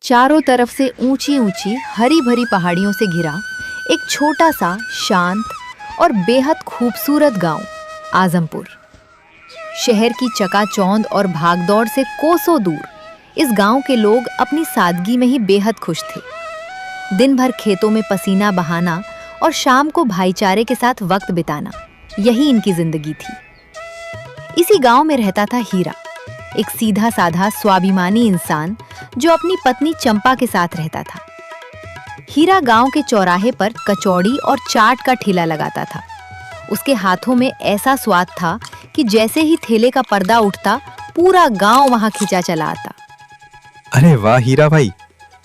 चारों तरफ से ऊंची ऊंची हरी भरी पहाड़ियों से घिरा एक छोटा सा शांत और बेहद खूबसूरत गांव आजमपुर। शहर की चकाचौंध और भागदौड़ से कोसों दूर इस गांव के लोग अपनी सादगी में ही बेहद खुश थे। दिन भर खेतों में पसीना बहाना और शाम को भाईचारे के साथ वक्त बिताना, यही इनकी जिंदगी थी। इसी गांव में रहता था हीरा, एक सीधा साधा स्वाभिमानी इंसान जो अपनी पत्नी चंपा के साथ रहता था। हीरा गांव के चौराहे पर कचौड़ी और चाट का ठेला लगाता था। उसके हाथों में ऐसा स्वाद था कि जैसे ही ठेले का पर्दा उठता पूरा गांव वहां खिंचा चला आता। अरे वाह हीरा भाई,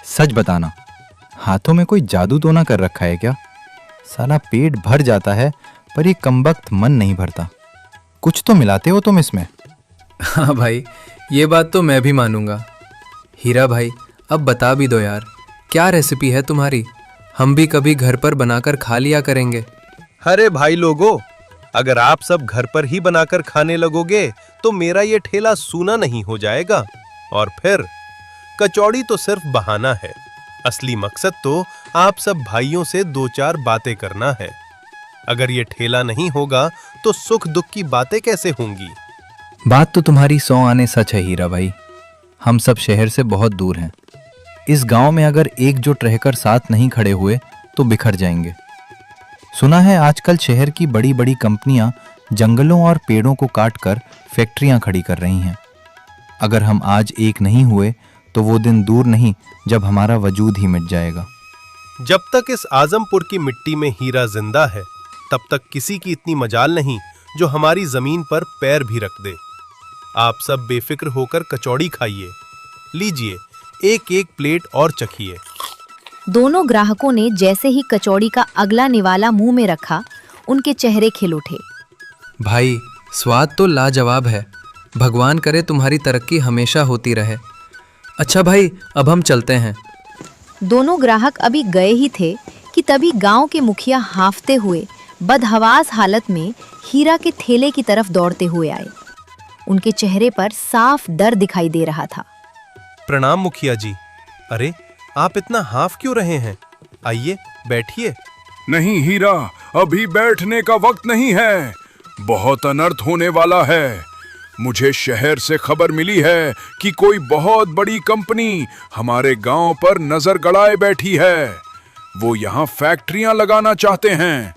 सच बताना, हाथों में कोई जादू तो ना कर रखा है क्या? साला पेट भर जाता है पर ये कमबख्त मन नहीं भरता। कुछ तो मिलाते हो तुम इसमें। हाँ भाई, ये बात तो मैं भी मानूंगा। हीरा भाई, अब बता भी दो यार, क्या रेसिपी है तुम्हारी? हम भी कभी घर पर बनाकर खा लिया करेंगे। अरे भाई लोगों, अगर आप सब घर पर ही बनाकर खाने लगोगे तो मेरा ये ठेला सूना नहीं हो जाएगा। और फिर कचौड़ी तो सिर्फ बहाना है, असली मकसद तो आप सब भाइयों से दो चार बातें करना है। अगर ये ठेला नहीं होगा तो सुख दुख की बातें कैसे होंगी? बात तो तुम्हारी 100 आने सच है हीरा भाई। हम सब शहर से बहुत दूर हैं। इस गांव में अगर एकजुट रहकर साथ नहीं खड़े हुए तो बिखर जाएंगे। सुना है आजकल शहर की बड़ी बड़ी कंपनियां जंगलों और पेड़ों को काटकर फैक्ट्रियां खड़ी कर रही हैं। अगर हम आज एक नहीं हुए तो वो दिन दूर नहीं जब हमारा वजूद ही मिट जाएगा। जब तक इस आजमपुर की मिट्टी में हीरा जिंदा है तब तक किसी की इतनी मजाल नहीं जो हमारी जमीन पर पैर भी रख दे। आप सब बेफिक्र होकर कचौड़ी खाइए। लीजिए, एक एक प्लेट और चखिए। दोनों ग्राहकों ने जैसे ही कचौड़ी का अगला निवाला मुंह में रखा, उनके चेहरे खिल उठे। भाई, स्वाद तो लाजवाब है। भगवान करे तुम्हारी तरक्की हमेशा होती रहे। अच्छा भाई, अब हम चलते हैं। दोनों ग्राहक अभी गए ही थे कि तभी गांव के मुखिया हांफते हुए बदहवास हालत में हीरा के ठेले की तरफ दौड़ते हुए आए। उनके चेहरे पर साफ डर दिखाई दे रहा था। प्रणाम मुखिया जी। अरे, आप इतना हाफ क्यों रहे हैं? आइए, बैठिए। नहीं हीरा, अभी बैठने का वक्त नहीं है। बहुत अनर्थ होने वाला है। मुझे शहर से खबर मिली है कि कोई बहुत बड़ी कंपनी हमारे गांव पर नजर गड़ाए बैठी है। वो यहाँ फैक्ट्रियां लगाना चाहते हैं।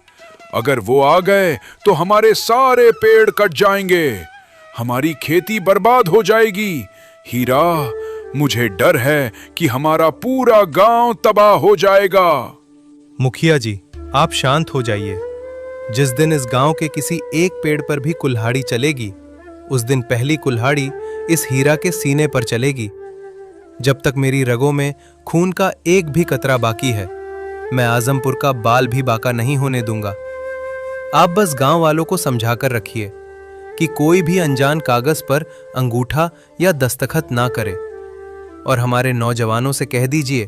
अगर वो आ गए तो हमारे सारे पेड़ कट जाएंगे, हमारी खेती बर्बाद हो जाएगी। हीरा, मुझे डर है कि हमारा पूरा गांव तबाह हो जाएगा। मुखिया जी, आप शांत हो जाइए। जिस दिन इस गांव के किसी एक पेड़ पर भी कुल्हाड़ी चलेगी, उस दिन पहली कुल्हाड़ी इस हीरा के सीने पर चलेगी। जब तक मेरी रगों में खून का एक भी कतरा बाकी है, मैं आजमपुर का बाल भी बाका नहीं होने दूंगा। आप बस गांव वालों को समझा कर रखिए कि कोई भी अनजान कागज पर अंगूठा या दस्तखत ना करे, और हमारे नौजवानों से कह दीजिए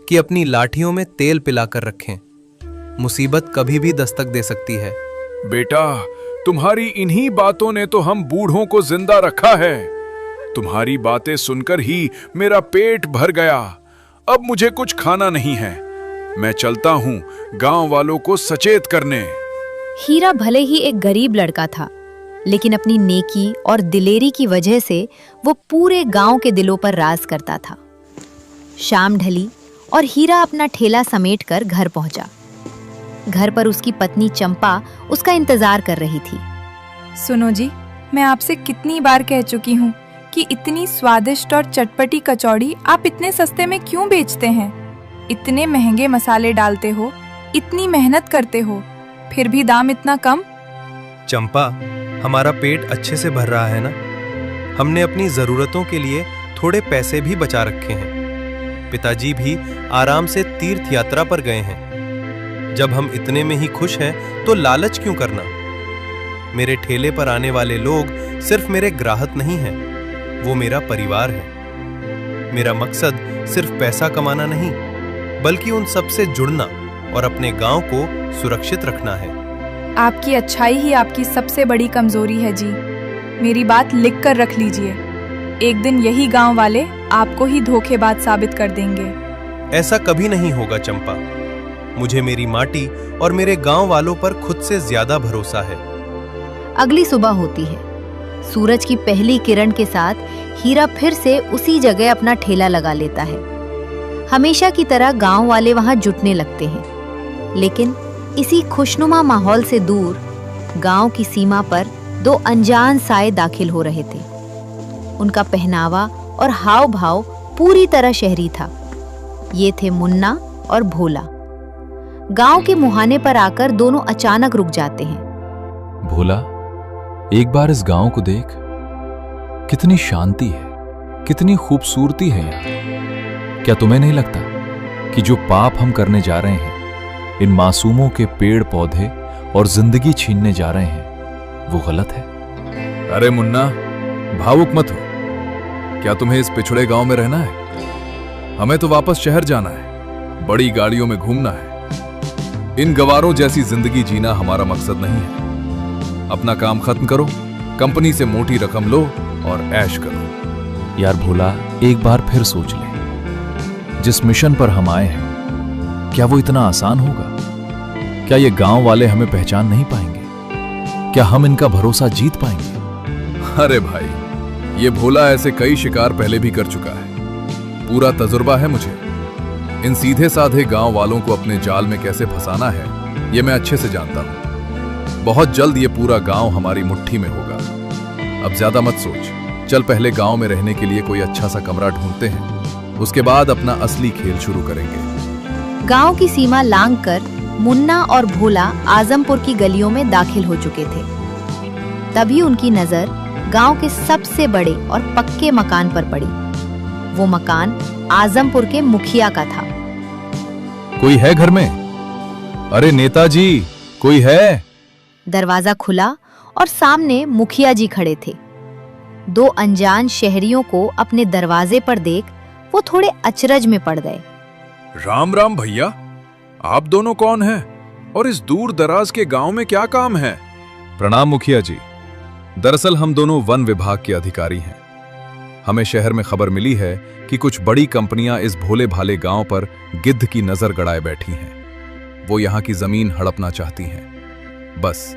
कि अपनी लाठियों में तेल पिलाकर रखें। मुसीबत कभी भी दस्तक दे सकती है। बेटा, तुम्हारी इन्हीं बातों ने तो हम बूढ़ों को जिंदा रखा है। तुम्हारी बातें सुनकर ही मेरा पेट भर गया। अब मुझे कुछ खाना नहीं है। मैं चलता हूँ गांव वालों को सचेत करने। हीरा भले ही एक गरीब लड़का था, लेकिन अपनी नेकी और दिलेरी की वजह से वो पूरे गांव के दिलों पर राज करता था। शाम ढली और हीरा अपना ठेला समेटकर घर पहुंचा। घर पर उसकी पत्नी चंपा उसका इंतजार कर रही थी। सुनो जी, मैं आपसे कितनी बार कह चुकी हूँ कि इतनी स्वादिष्ट और चटपटी कचौड़ी आप इतने सस्ते में क्यों बेचते हैं? इतने महंगे मसाले डालते हो, इतनी मेहनत करते हो, फिर भी दाम इतना कम। चंपा, हमारा पेट अच्छे से भर रहा है ना। हमने अपनी जरूरतों के लिए थोड़े पैसे भी बचा रखे हैं। पिताजी भी आराम से तीर्थ यात्रा पर गए हैं। जब हम इतने में ही खुश हैं तो लालच क्यों करना? मेरे ठेले पर आने वाले लोग सिर्फ मेरे ग्राहक नहीं हैं, वो मेरा परिवार है। मेरा मकसद सिर्फ पैसा कमाना नहीं, बल्कि उन सब से जुड़ना और अपने गांव को सुरक्षित रखना है। आपकी अच्छाई ही आपकी सबसे बड़ी कमजोरी है जी। मेरी बात लिख कर रख लीजिए। एक दिन यही गांव वाले आपको ही धोखेबाज साबित कर देंगे। ऐसा कभी नहीं होगा चंपा। मुझे मेरी माटी और मेरे गांव वालों पर खुद से ज्यादा भरोसा है। अगली सुबह होती है। सूरज की पहली किरण के साथ हीरा फिर से उसी जगह अपना ठेला लगा लेता है। हमेशा की तरह गांव वाले वहां जुटने लगते हैं, लेकिन इसी खुशनुमा माहौल से दूर गांव की सीमा पर दो अनजान साए दाखिल हो रहे थे। उनका पहनावा और हाव भाव पूरी तरह शहरी था। ये थे मुन्ना और भोला। गांव के मुहाने पर आकर दोनों अचानक रुक जाते हैं। भोला, एक बार इस गांव को देख, कितनी शांति है, कितनी खूबसूरती है यहाँ। क्या तुम्हें नहीं लगता कि जो पाप हम करने जा रहे हैं, इन मासूमों के पेड़ पौधे और जिंदगी छीनने जा रहे हैं, वो गलत है? अरे मुन्ना, भावुक मत हो। क्या तुम्हें इस पिछड़े गांव में रहना है? हमें तो वापस शहर जाना है, बड़ी गाड़ियों में घूमना है। इन गवारों जैसी जिंदगी जीना हमारा मकसद नहीं है। अपना काम खत्म करो, कंपनी से मोटी रकम लो और ऐश करो। यार भोला, एक बार फिर सोच ले, जिस मिशन पर हम आए हैं, क्या वो इतना आसान होगा? क्या ये गांव वाले हमें पहचान नहीं पाएंगे? क्या हम इनका भरोसा जीत पाएंगे? अरे भाई, ये भोला ऐसे कई शिकार पहले भी कर चुका है, पूरा तजुर्बा है मुझे। इन सीधे साधे गांव वालों को अपने जाल में कैसे फंसाना है, ये मैं अच्छे से जानता हूं। बहुत जल्द ये पूरा गांव हमारी मुट्ठी में होगा। अब ज्यादा मत सोच, चल पहले गांव में रहने के लिए कोई अच्छा सा कमरा ढूंढते हैं, उसके बाद अपना असली खेल शुरू करेंगे। गांव की सीमा लांघकर मुन्ना और भोला आजमपुर की गलियों में दाखिल हो चुके थे। तभी उनकी नजर गांव के सबसे बड़े और पक्के मकान पर पड़ी। वो मकान आजमपुर के मुखिया का था। कोई है घर में? अरे नेताजी, कोई है? दरवाजा खुला और सामने मुखिया जी खड़े थे। दो अनजान शहरियों को अपने दरवाजे पर देख वो थोड़े अचरज में पड़ गए। राम राम भैया, आप दोनों कौन हैं और इस दूर दराज के गांव में क्या काम है? प्रणाम मुखिया जी। दरअसल हम दोनों वन विभाग के अधिकारी हैं। हमें शहर में खबर मिली है कि कुछ बड़ी कंपनियां इस भोले भाले गांव पर गिद्ध की नजर गड़ाए बैठी हैं। वो यहां की जमीन हड़पना चाहती हैं। बस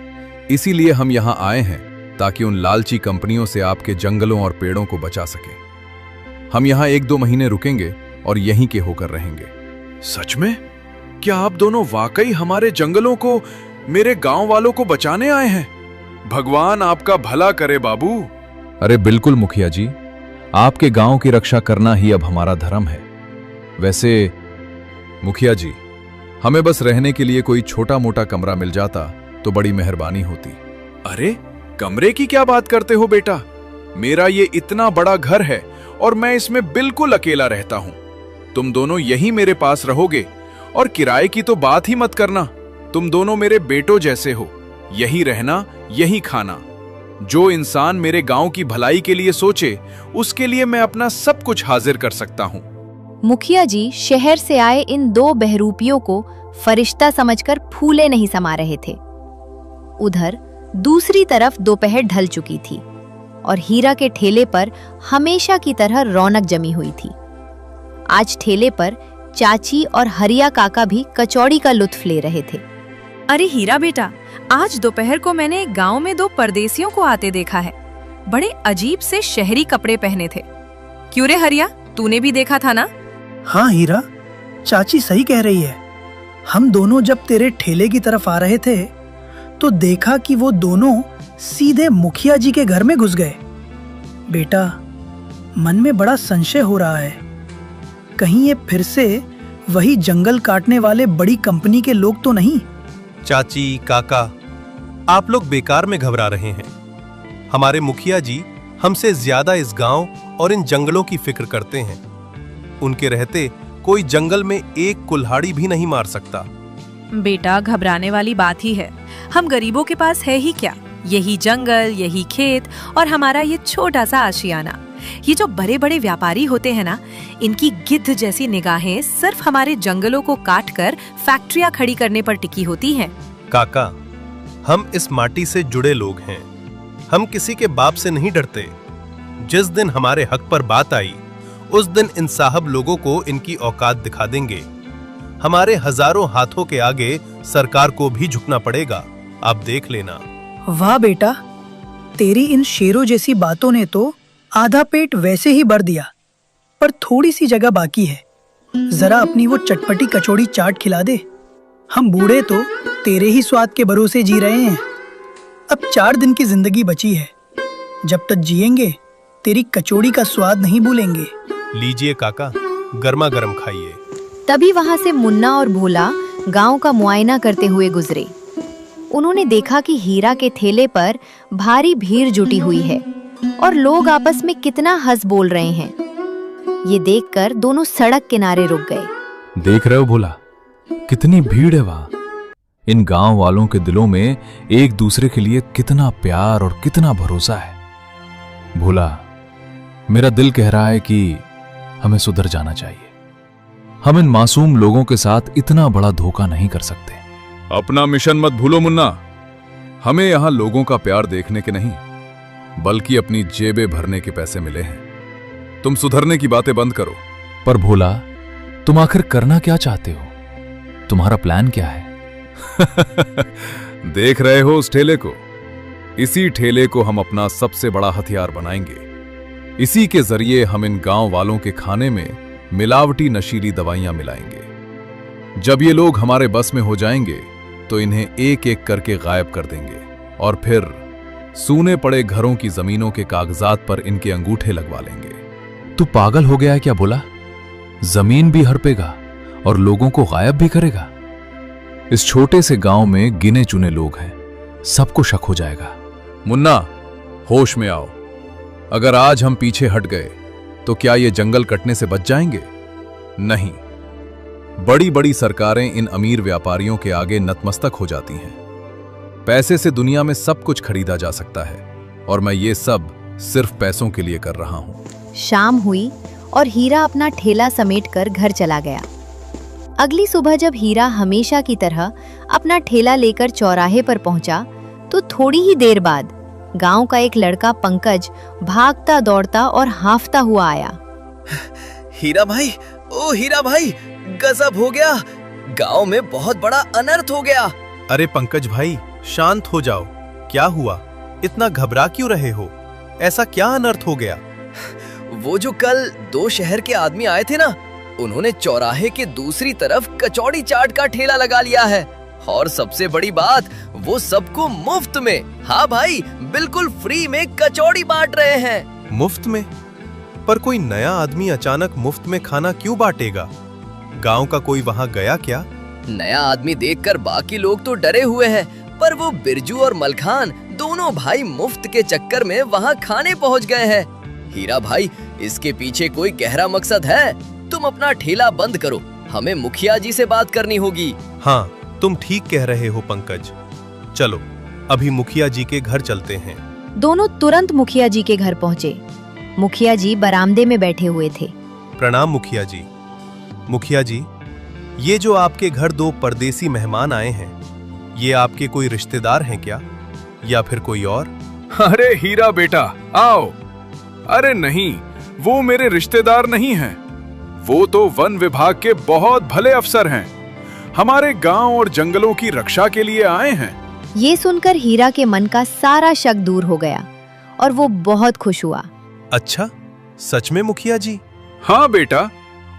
इसीलिए हम यहां आए हैं, ताकि उन लालची कंपनियों से आपके जंगलों और पेड़ों को बचा सकें। हम यहां 1-2 महीने रुकेंगे और यहीं के होकर रहेंगे। सच में? क्या आप दोनों वाकई हमारे जंगलों को, मेरे गांव वालों को बचाने आए हैं? भगवान आपका भला करे बाबू। अरे बिल्कुल मुखिया जी, आपके गांव की रक्षा करना ही अब हमारा धर्म है। वैसे मुखिया जी, हमें बस रहने के लिए कोई छोटा मोटा कमरा मिल जाता तो बड़ी मेहरबानी होती। अरे कमरे की क्या बात करते हो बेटा? मेरा ये इतना बड़ा घर है और मैं इसमें बिल्कुल अकेला रहता हूं। तुम दोनों यही मेरे पास रहोगे और किराए की तो बात ही मत करना। तुम दोनों मेरे बेटों जैसे हो, यही रहना, यही खाना। जो इंसान मेरे गांव की भलाई के लिए सोचे, उसके लिए मैं अपना सब कुछ हाजिर कर सकता हूं। मुखिया जी शहर से आए इन दो बहरूपियों को फरिश्ता समझकर फूले नहीं समा रहे थे। उधर दूसरी तरफ दोपहर ढल चुकी थी और हीरा के ठेले पर हमेशा की तरह रौनक जमी हुई थी। आज ठेले पर चाची और हरिया काका भी कचौड़ी का लुत्फ ले रहे थे। अरे हीरा बेटा, आज दोपहर को मैंने गांव में 2 परदेसियों को आते देखा है। बड़े अजीब से शहरी कपड़े पहने थे। क्यों रे हरिया, तूने भी देखा था ना? हाँ हीरा, चाची सही कह रही है। हम दोनों जब तेरे ठेले की तरफ आ रहे थे तो देखा कि वो दोनों सीधे मुखिया जी के घर में घुस गए। बेटा, मन में बड़ा संशय हो रहा है। कहीं ये फिर से वही जंगल काटने वाले बड़ी कंपनी के लोग तो नहीं? चाची, काका, आप लोग बेकार में घबरा रहे हैं। हमारे मुखिया जी हमसे ज्यादा इस गांव और इन जंगलों की फिक्र करते हैं। उनके रहते कोई जंगल में एक कुल्हाड़ी भी नहीं मार सकता। बेटा, घबराने वाली बात ही है। हम गरीबों के पास है ही क्या? यही जंगल, यही खेत और हमारा ये छोटा सा आशियाना। ये जो बड़े बड़े व्यापारी होते हैं ना, इनकी गिद्ध जैसी निगाहें सिर्फ हमारे जंगलों को काटकर फैक्ट्रियां खड़ी करने पर टिकी होती हैं। काका, हम इस माटी से जुड़े लोग हैं। हम किसी के बाप से नहीं डरते। जिस दिन हमारे हक पर बात आई उस दिन इन साहब लोगों को इनकी औकात दिखा देंगे। हमारे हजारों हाथों के आगे सरकार को भी झुकना पड़ेगा, आप देख लेना। वाह बेटा, तेरी इन शेरों जैसी बातों ने तो आधा पेट वैसे ही भर दिया, पर थोड़ी सी जगह बाकी है। जरा अपनी वो चटपटी कचौड़ी चाट खिला दे। हम बूढ़े तो तेरे ही स्वाद के भरोसे जी रहे हैं। अब 4 दिन की जिंदगी बची है, जब तक जिएंगे तेरी कचौड़ी का स्वाद नहीं भूलेंगे। लीजिए काका, गर्मा गर्म खाइए। तभी वहां से मुन्ना और भोला गांव का मुआयना करते हुए गुजरे। उन्होंने देखा कि हीरा के ठेले पर भारी भीड़ जुटी हुई है और लोग आपस में कितना हंस बोल रहे हैं। ये देखकर दोनों सड़क किनारे रुक गए। देख रहे हो भोला, कितनी भीड़ है वहां। इन गांव वालों के दिलों में एक दूसरे के लिए कितना प्यार और कितना भरोसा है। भोला, मेरा दिल कह रहा है कि हमें सुधर जाना चाहिए। हम इन मासूम लोगों के साथ इतना बड़ा धोखा नहीं कर सकते। अपना मिशन मत भूलो मुन्ना। हमें यहां लोगों का प्यार देखने के नहीं, बल्कि अपनी जेबें भरने के पैसे मिले हैं। तुम सुधरने की बातें बंद करो। पर भोला, तुम आखिर करना क्या चाहते हो? तुम्हारा प्लान क्या है? देख रहे हो उस ठेले को? इसी ठेले को हम अपना सबसे बड़ा हथियार बनाएंगे। इसी के जरिए हम इन गांव वालों के खाने में मिलावटी नशीली दवाइयां मिलाएंगे। जब ये लोग हमारे बस में हो जाएंगे तो इन्हें एक एक करके गायब कर देंगे और फिर सूने पड़े घरों की जमीनों के कागजात पर इनके अंगूठे लगवा लेंगे। तू पागल हो गया है क्या भोला? जमीन भी हड़पेगा और लोगों को गायब भी करेगा। इस छोटे से गांव में गिने चुने लोग हैं, सबको शक हो जाएगा। मुन्ना, होश में आओ। अगर आज हम पीछे हट गए तो क्या ये जंगल कटने से बच जाएंगे? नहीं। बड़ी बड़ी सरकारें इन अमीर व्यापारियों के आगे नतमस्तक हो जाती हैं। पैसे से दुनिया में सब कुछ खरीदा जा सकता है और मैं ये सब सिर्फ पैसों के लिए कर रहा हूं। शाम हुई और हीरा अपना ठेला समेटकर घर चला गया। अगली सुबह जब हीरा हमेशा की तरह अपना ठेला लेकर चौराहे पर पहुंचा तो थोड़ी ही देर बाद गांव का एक लड़का पंकज भागता दौड़ता और हांफता हुआ आया। हीरा भाई, ओ हीरा भाई, गजब हो गया। गांव में बहुत बड़ा अनर्थ हो गया। अरे पंकज भाई, शांत हो जाओ। क्या हुआ? इतना घबरा क्यों रहे हो? ऐसा क्या अनर्थ हो गया? वो जो कल 2 शहर के आदमी आए थे ना, उन्होंने चौराहे के दूसरी तरफ कचौड़ी चाट का ठेला लगा लिया है। और सबसे बड़ी बात, वो सबको मुफ्त में, हाँ भाई, बिल्कुल फ्री में कचौड़ी बांट रहे हैं। मुफ्त में? पर कोई नया आदमी अचानक मुफ्त में खाना क्यों बांटेगा? गांव का कोई वहां गया क्या? नया आदमी देखकर बाकी लोग तो डरे हुए हैं, पर वो बिरजू और मलखान दोनों भाई मुफ्त के चक्कर में वहां खाने पहुंच गए हैं। हीरा भाई, इसके पीछे कोई गहरा मकसद है। तुम अपना ठेला बंद करो, हमें मुखिया जी से बात करनी होगी। हाँ, तुम ठीक कह रहे हो पंकज। चलो अभी मुखिया जी के घर चलते हैं। दोनों तुरंत मुखिया जी के घर पहुंचे। मुखिया जी बरामदे में बैठे हुए थे। प्रणाम मुखिया जी। मुखिया जी, ये जो आपके घर 2 परदेसी मेहमान आए हैं, ये आपके कोई रिश्तेदार हैं क्या, या फिर कोई और? अरे हीरा बेटा, आओ। अरे नहीं, वो मेरे रिश्तेदार नहीं हैं। वो तो वन विभाग के बहुत भले अफसर हैं। हमारे गांव और जंगलों की रक्षा के लिए आए हैं। ये सुनकर हीरा के मन का सारा शक दूर हो गया और वो बहुत खुश हुआ। अच्छा, सच में मुखिया जी? हाँ बेटा,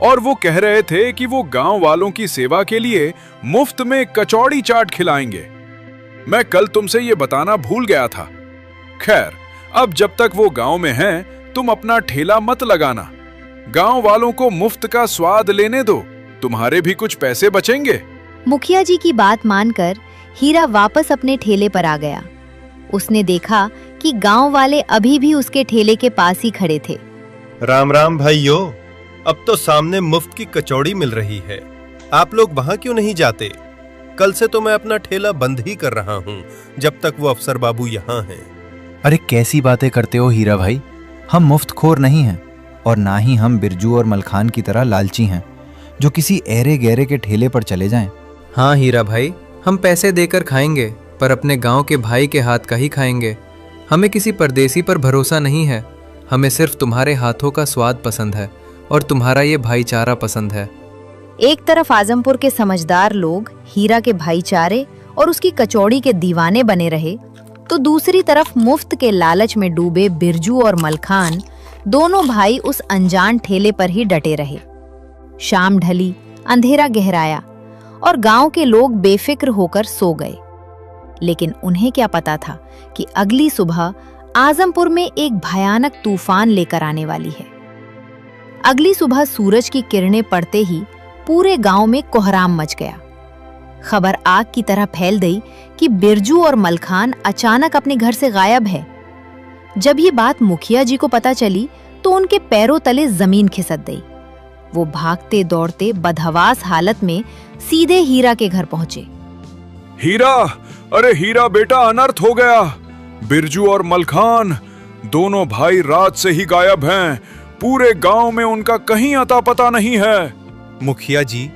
और वो कह रहे थे कि वो गांव वालों की सेवा के लिए मुफ्त में कचौड़ी चाट खिलाएंगे। मैं कल तुमसे ये बताना भूल गया था। खैर, अब जब तक वो गांव में हैं, तुम अपना ठेला मत लगाना। गांव वालों को मुफ्त का स्वाद लेने दो, तुम्हारे भी कुछ पैसे बचेंगे। मुखिया जी की बात मानकर हीरा वापस अपने ठेले पर आ गया। उसने देखा कि गांव वाले अभी भी उसके ठेले के पास ही खड़े थे। राम राम भाइयों, अब तो सामने मुफ्त की कचौड़ी मिल रही है। आप लोग वहां क्यों नहीं जाते? कल से तो मैं अपना ठेला बंद ही कर रहा हूं, जब तक वो अफसर बाबू यहाँ हैं। अरे कैसी बातें करते हो हीरा भाई, हम मुफ्तखोर नहीं हैं और ना ही हम बिरजू और मलखान की तरह लालची हैं जो किसी ऐरे गहरे के ठेले पर चले जाएं। हाँ हीरा भाई, हम पैसे देकर खाएंगे पर अपने गांव के भाई के हाथ का ही खाएंगे। हमें किसी परदेसी पर भरोसा नहीं है। हमें सिर्फ तुम्हारे हाथों का स्वाद पसंद है और तुम्हारा ये भाईचारा पसंद है। एक तरफ आजमपुर के समझदार लोग हीरा के भाईचारे और उसकी कचौड़ी के दीवाने बने रहे, तो दूसरी तरफ मुफ्त के लालच में डूबे बिरजू और मलखान दोनों भाई उस अनजान ठेले पर ही डटे रहे। शाम ढली, अंधेरा गहराया और गांव के लोग बेफिक्र होकर सो गए। लेकिन उन्हें क्या पता था कि अगली सुबह आजमपुर में एक भयानक तूफान लेकर आने वाली है। अगली सुबह सूरज की किरणें पड़ते ही पूरे गांव में कोहराम मच गया। खबर आग की तरह फैल गई कि बिरजू और मलखान अचानक अपने घर से गायब है। जब ये बात मुखिया जी को पता चली तो उनके पैरों तले जमीन खिसक गई। वो भागते दौड़ते बदहवास हालत में सीधे हीरा के घर पहुंचे। हीरा, अरे हीरा बेटा, अनर्थ हो गया। बिरजू और मलखान दोनों भाई रात से ही गायब हैं। पूरे गांव में उनका कहीं अता पता नहीं है। मुखिया जी,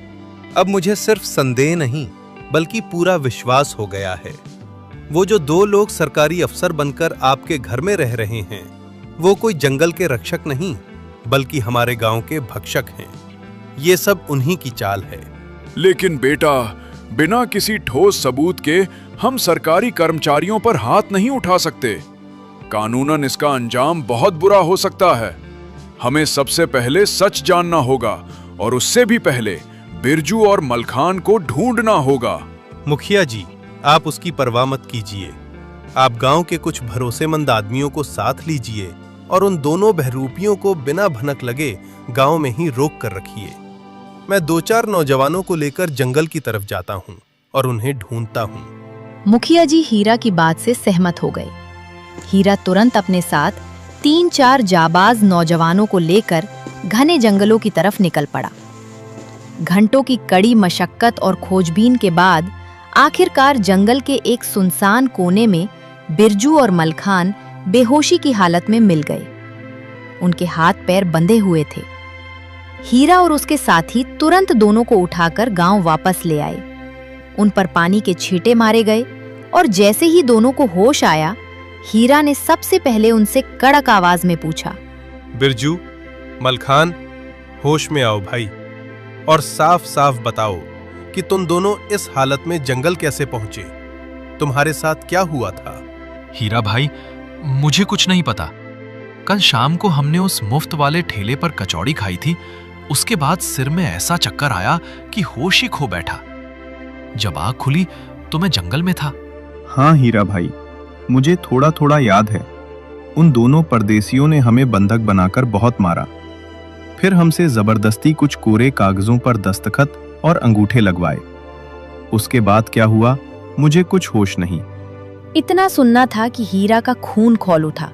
अब मुझे सिर्फ संदेह नहीं बल्कि पूरा विश्वास हो गया है। वो जो 2 लोग सरकारी अफसर बनकर आपके घर में रह रहे हैं, वो कोई जंगल के रक्षक नहीं बल्कि हमारे गांव के भक्षक हैं। ये सब उन्हीं की चाल है। लेकिन बेटा, बिना किसी ठोस सबूत के हम सरकारी कर्मचारियों पर हाथ नहीं उठा सकते। कानूनन इसका अंजाम बहुत बुरा हो सकता है। हमें सबसे पहले सच जानना होगा और उससे भी पहले बिरजू और मलखान को ढूंढना होगा। मुखिया जी, आप उसकी परवाह मत कीजिए। आप गांव के कुछ भरोसेमंद आदमियों को साथ लीजिए और उन दोनों बहरूपियों को बिना भनक लगे गांव में ही रोक कर रखिए। मैं 2-4 नौजवानों को लेकर जंगल की तरफ जाता हूं और उन्हें ढूंढता हूं। मुखिया जी हीरा की बात से सहमत हो गए। हीरा तुरंत अपने साथ 3-4 जाबाज नौजवानों को लेकर घने जंगलों की तरफ निकल पड़ा। घंटों की कड़ी मशक्कत और खोजबीन के बाद आखिरकार जंगल के एक सुनसान कोने में बिरजू और मलखान बेहोशी की हालत में मिल गए। उनके हाथ पैर बंधे हुए थे। हीरा और उसके साथी तुरंत दोनों को उठाकर गांव वापस ले आए। उन पर पानी के छींटे मारे गए और जैसे ही दोनों को होश आया, हीरा ने सबसे पहले उनसे कड़क आवाज में पूछा, बिरजू, मलखान, होश में आओ भाई और साफ साफ बताओ कि तुम दोनों इस हालत में जंगल कैसे पहुंचे? तुम्हारे साथ क्या हुआ था? हीरा भाई, मुझे कुछ नहीं पता। कल शाम को हमने उस मुफ्त वाले ठेले पर कचौड़ी खाई थी। उसके बाद सिर में ऐसा चक्कर आया कि होश ही खो बैठा। जब आँख खुली तो मैं जंगल में था। हाँ हीरा भाई, मुझे थोड़ा थोड़ा याद है। उन दोनों परदेसियों ने हमें बंधक बनाकर बहुत मारा। फिर हमसे जबरदस्ती कुछ कोरे कागजों पर दस्तखत और अंगूठे लगवाए। उसके बाद क्या हुआ, मुझे कुछ होश नहीं। इतना सुनना था कि हीरा का खून खौल उठा।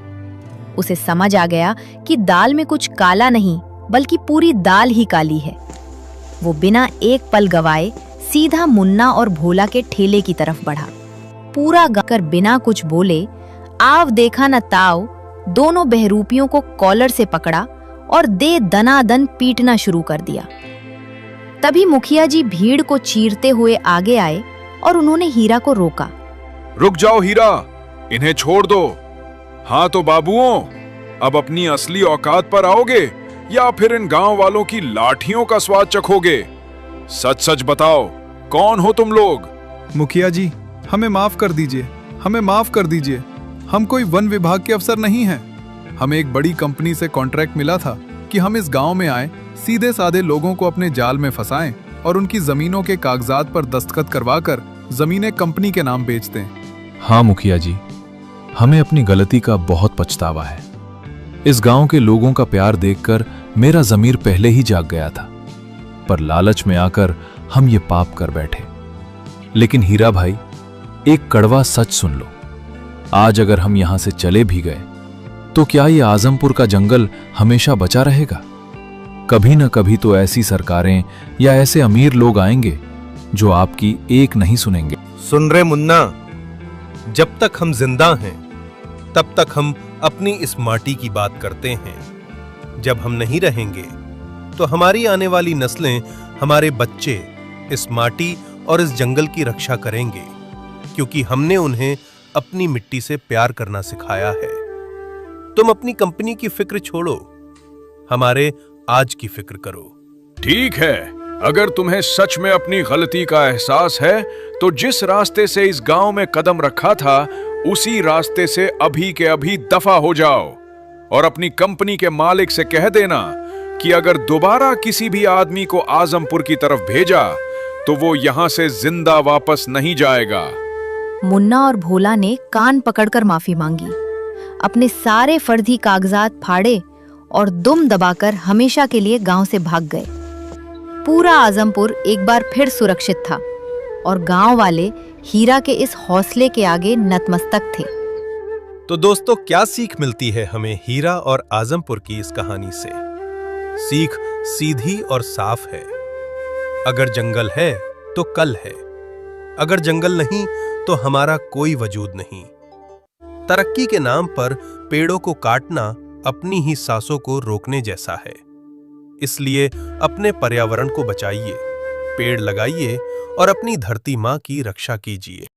उसे समझ आ गया कि दाल में कुछ काला नहीं बल्कि पूरी दाल ही काली है। वो बिना एक पल गवाए सीधा मुन्ना और भोला के ठेले की तरफ बढ़ा। पूरा गाकर बिना कुछ बोले, आव देखा न ताव, दोनों बहरूपियों को कॉलर से पकड़ा और दे दनादन पीटना शुरू कर दिया। तभी मुखिया जी भीड़ को चीरते हुए आगे आए और उन्होंने हीरा को रोका। रुक जाओ हीरा, इन्हें छोड़ दो। हाँ तो बाबुओं, अब अपनी असली औकात पर आओगे या फिर इन गांव वालों की लाठियों का स्वाद चखोगे? सच सच बताओ, कौन हो तुम लोग? मुखिया जी, हमें माफ कर दीजिए, हमें माफ कर दीजिए। हम कोई वन विभाग के अफसर नहीं हैं। हमें एक बड़ी कंपनी से कॉन्ट्रैक्ट मिला था कि हम इस गांव में आए, सीधे साधे लोगों को अपने जाल में फंसाएं और उनकी जमीनों के कागजात पर दस्तखत करवाकर जमीनें कंपनी के नाम बेच दें। हाँ मुखिया जी, हमें अपनी गलती का बहुत पछतावा है। इस गांव के लोगों का प्यार देखकर मेरा ज़मीर पहले ही जाग गया था, पर लालच में आकर हम ये पाप कर बैठे। लेकिन हीरा भाई, एक कड़वा सच सुन लो। आज अगर हम यहां से चले भी गए तो क्या ये आजमपुर का जंगल हमेशा बचा रहेगा? कभी न कभी तो ऐसी सरकारें या ऐसे अमीर लोग आएंगे जो आपकी एक नहीं सुनेंगे। सुन रहे मुन्ना, जब तक हम जिंदा हैं तब तक हम अपनी इस माटी की बात करते हैं। जब हम नहीं रहेंगे तो हमारी आने वाली नस्लें, हमारे बच्चे इस माटी और इस जंगल की रक्षा करेंगे, क्योंकि हमने उन्हें अपनी मिट्टी से प्यार करना सिखाया है। तुम अपनी कंपनी की फिक्र छोड़ो, हमारे आज की फिक्र करो। ठीक है, अगर तुम्हें सच में अपनी गलती का एहसास है तो जिस रास्ते से इस गांव में कदम रखा था उसी रास्ते से अभी के अभी दफा हो जाओ और अपनी कंपनी के मालिक से कह देना कि अगर दोबारा किसी भी आदमी को आजमपुर की तरफ भेजा तो वो यहां से जिंदा वापस नहीं जाएगा। मुन्ना और भोला ने कान पकड़कर माफी मांगी, अपने सारे फर्जी कागजात फाड़े और दुम दबाकर हमेशा के लिए गांव से भाग गए। पूरा आजमपुर एक बार फिर सुरक्षित था और गांव वाले हीरा के इस हौसले के आगे नतमस्तक थे। तो दोस्तों, क्या सीख मिलती है हमें हीरा और आजमपुर की इस कहानी से? सीख सीधी और साफ है। अगर जंगल है तो कल है, अगर जंगल नहीं तो हमारा कोई वजूद नहीं। तरक्की के नाम पर पेड़ों को काटना अपनी ही सांसों को रोकने जैसा है। इसलिए अपने पर्यावरण को बचाइए, पेड़ लगाइए और अपनी धरती माँ की रक्षा कीजिए।